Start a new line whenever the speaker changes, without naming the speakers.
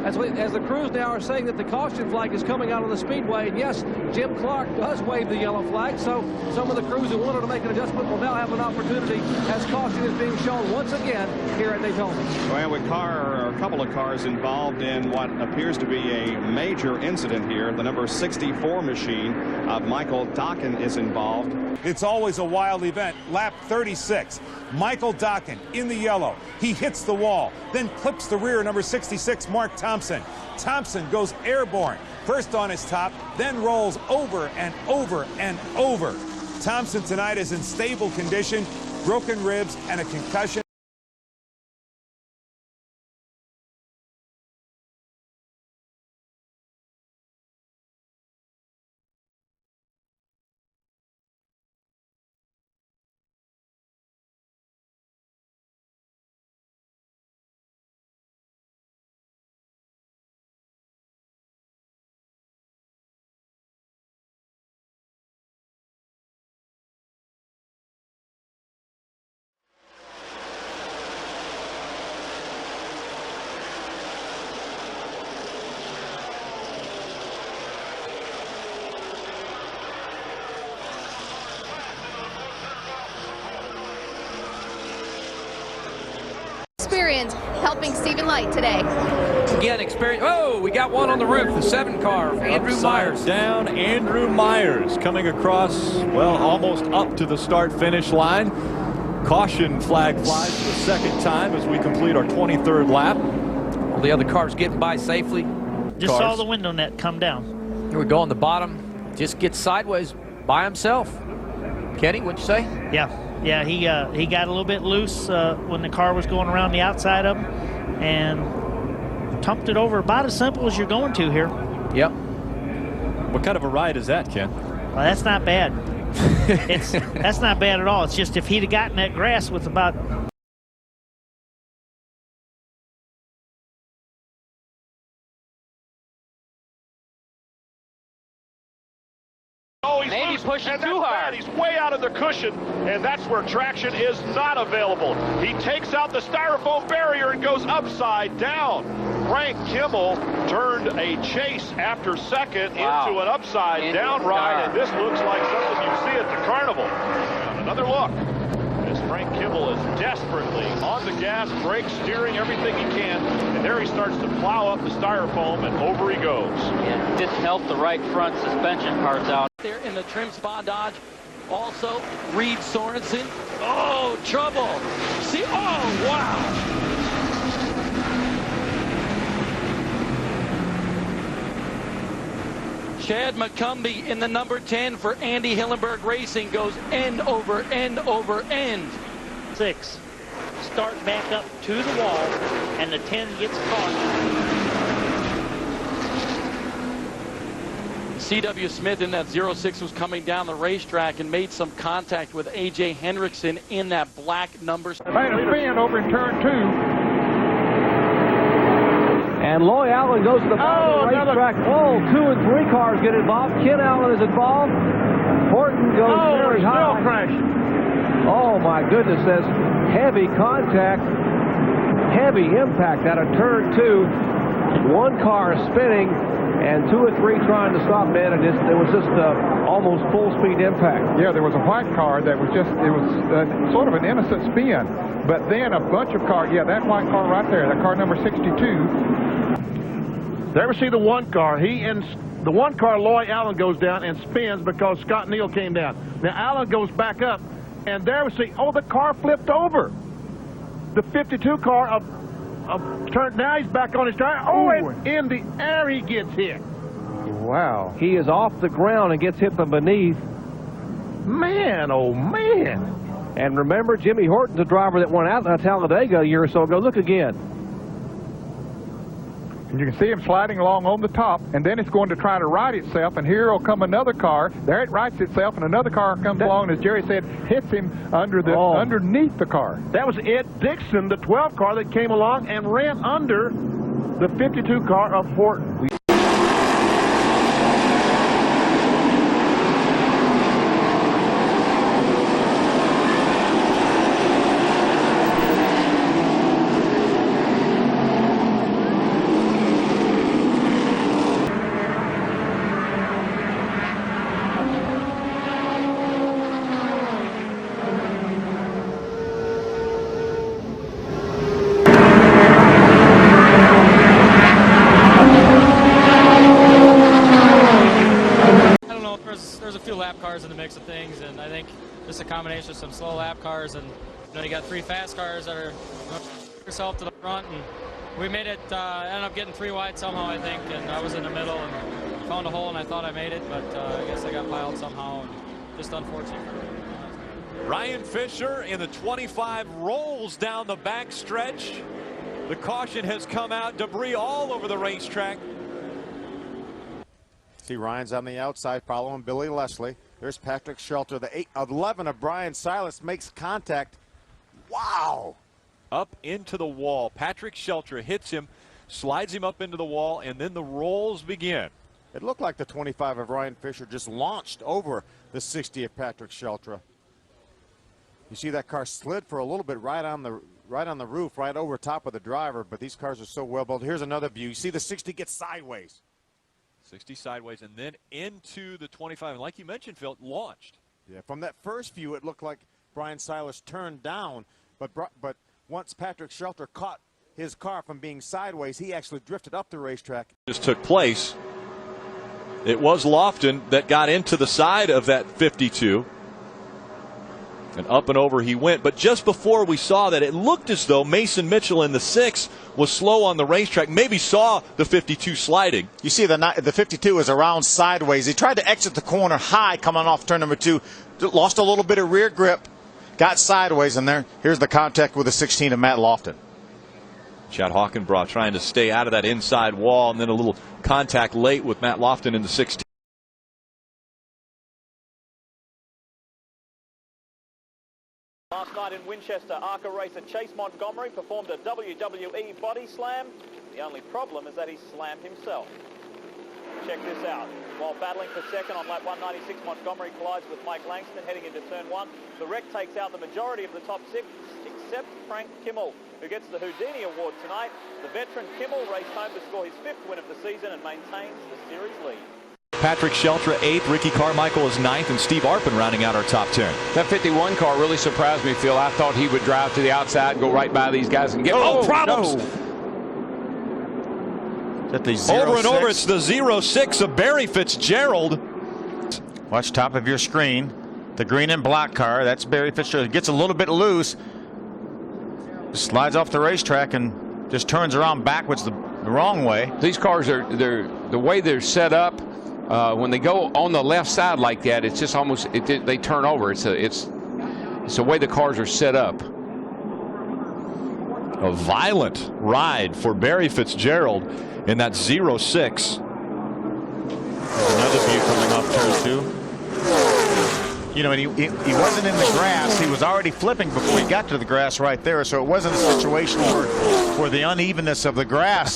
as the crews now are saying that the caution flag is coming out of the speedway. And yes, Jim Clark does wave the yellow flag, so some of the crews who wanted to make an adjustment will now have an opportunity as caution is being shown once again here at Daytona.
Well, with a couple of cars involved in what appears to be a major incident here. The number 64 machine of Michael Dokken is involved.
It's always a wild event. Lap 36. Michael Dokken in the yellow. He hits the wall, then clips the rear number 66 Mark Thompson. Thompson goes airborne, first on his top, then rolls over and over and over. Thompson tonight is in stable condition, broken ribs and a concussion.
Experience helping Stephen Light today.
Again, experience. Oh, we got one on the roof. The 7 car, Andrew Myers.
Down, Andrew Myers coming across, well, almost up to the start-finish line. Caution flag flies for the second time as we complete our 23rd lap.
All the other cars getting by safely.
Just saw the window net come down.
Here we go on the bottom. Just gets sideways by himself. Kenny, what'd you say?
Yeah, he got a little bit loose when the car was going around the outside of him and tumped it over about as simple as you're going to here.
Yep.
What kind of a ride is that, Ken?
Well, that's not bad. That's not bad at all. It's just if he'd have gotten that grass with about...
Maybe pushing too hard. He's way out of the cushion, and that's where traction is not available. He takes out the styrofoam barrier and goes upside down. Frank Kimmel turned a chase after second into an upside down ride, and this looks like something you see at the carnival. And another look as Frank Kimmel is desperately on the gas, brake, steering everything he can, and there he starts to plow up the styrofoam, and over he goes.
Yeah, didn't help the right front suspension parts out.
There in the trim spa Dodge. Also, Reed Sorensen. Oh, trouble. See, oh, wow. Chad McCumbee in the number 10 for Andy Hillenberg Racing goes end over end over end.
6. Start back up to the wall, and the 10 gets caught.
C.W. Smith in that 06 was coming down the racetrack and made some contact with A.J. Hendrickson in that black number.
Made a spin over in turn 2.
And Loy Allen goes to the bottom of the racetrack. Oh, 2 and 3 cars get involved. Ken Allen is involved. Horton goes very high.
Still crashed.
Oh, my goodness. Says heavy contact, heavy impact out of turn 2. 1 car spinning, and 2 or 3 trying to stop it, and it was just almost full-speed impact.
Yeah, there was a white car that was just, it was sort of an innocent spin. But then a bunch of cars, yeah, that white car right there, that car number 62.
There we see the 1 car. The 1 car, Loy Allen, goes down and spins because Scott Neal came down. Now Allen goes back up, and there we see, oh, the car flipped over. The 52 car of turn, now he's back on his tire. Oh, and in the air he gets hit.
Wow. He is off the ground and gets hit from beneath.
Man, oh man.
And remember, Jimmy Horton's a driver that won out at Talladega a year or so ago. Look again.
And you can see him sliding along on the top, and then it's going to try to right itself, and here will come another car. There it rights itself, and another car comes along, and as Jerry said, hits him underneath the car.
That was Ed Dixon, the 12 car that came along and ran under the 52 car of Horton.
cars in the mix of things, and I think just a combination of some slow lap cars, and you got 3 fast cars that are yourself to the front, and we made it. Ended up getting 3 wide somehow, I think, and I was in the middle and found a hole, and I thought I made it, but I guess I got piled somehow, and just unfortunate.
Ryan Fisher in the 25 rolls down the back stretch. The caution has come out, debris all over the racetrack.
See Ryan's on the outside following Billy Leslie. There's Patrick Shelter. The 11 of Brian Silas makes contact. Wow.
Up into the wall. Patrick Shelter hits him, slides him up into the wall, and then the rolls begin.
It looked like the 25 of Ryan Fisher just launched over the 60 of Patrick Shelter. You see that car slid for a little bit right on the roof, right over top of the driver, but these cars are so well built. Here's another view. You see the 60 get sideways.
60 sideways and then into the 25. And like you mentioned, Phil, launched.
Yeah, from that first view, it looked like Brian Silas turned down, but once Patrick Shelter caught his car from being sideways, he actually drifted up the racetrack.
Just took place. It was Lofton that got into the side of that 52. And up and over he went. But just before we saw that, it looked as though Mason Mitchell in the 6 was slow on the racetrack, maybe saw the 52 sliding.
You see the 52 is around sideways. He tried to exit the corner high coming off turn number 2, lost a little bit of rear grip, got sideways, and here's the contact with the 16 of Matt Lofton.
Chad Hockenbraugh trying to stay out of that inside wall, and then a little contact late with Matt Lofton in the 16.
Last night in Winchester, ARCA racer Chase Montgomery performed a WWE body slam. The only problem is that he slammed himself. Check this out. While battling for second on lap 196, Montgomery collides with Mike Langston heading into turn 1. The wreck takes out the majority of the top 6, except Frank Kimmel, who gets the Houdini Award tonight. The veteran Kimmel raced home to score his 5th win of the season and maintains the series lead.
Patrick Shelter 8th, Ricky Carmichael is 9th, and Steve Arpin rounding out our top 10.
That 51 car really surprised me, Phil. I thought he would drive to the outside, go right by these guys and get
problems.
No.
At the
over and over, it's the 06 of Barry Fitzgerald.
Watch top of your screen. The green and black car, that's Barry Fitzgerald. It gets a little bit loose. Just slides off the racetrack and just turns around backwards the wrong way.
These cars are the way they're set up. When they go on the left side like that, it's just almost they turn over. It's the way the cars are set up.
A violent ride for Barry Fitzgerald in that 06.
Another view coming off turn 2. You know, and he wasn't in the grass. He was already flipping before he got to the grass right there. So it wasn't a situation where the unevenness of the grass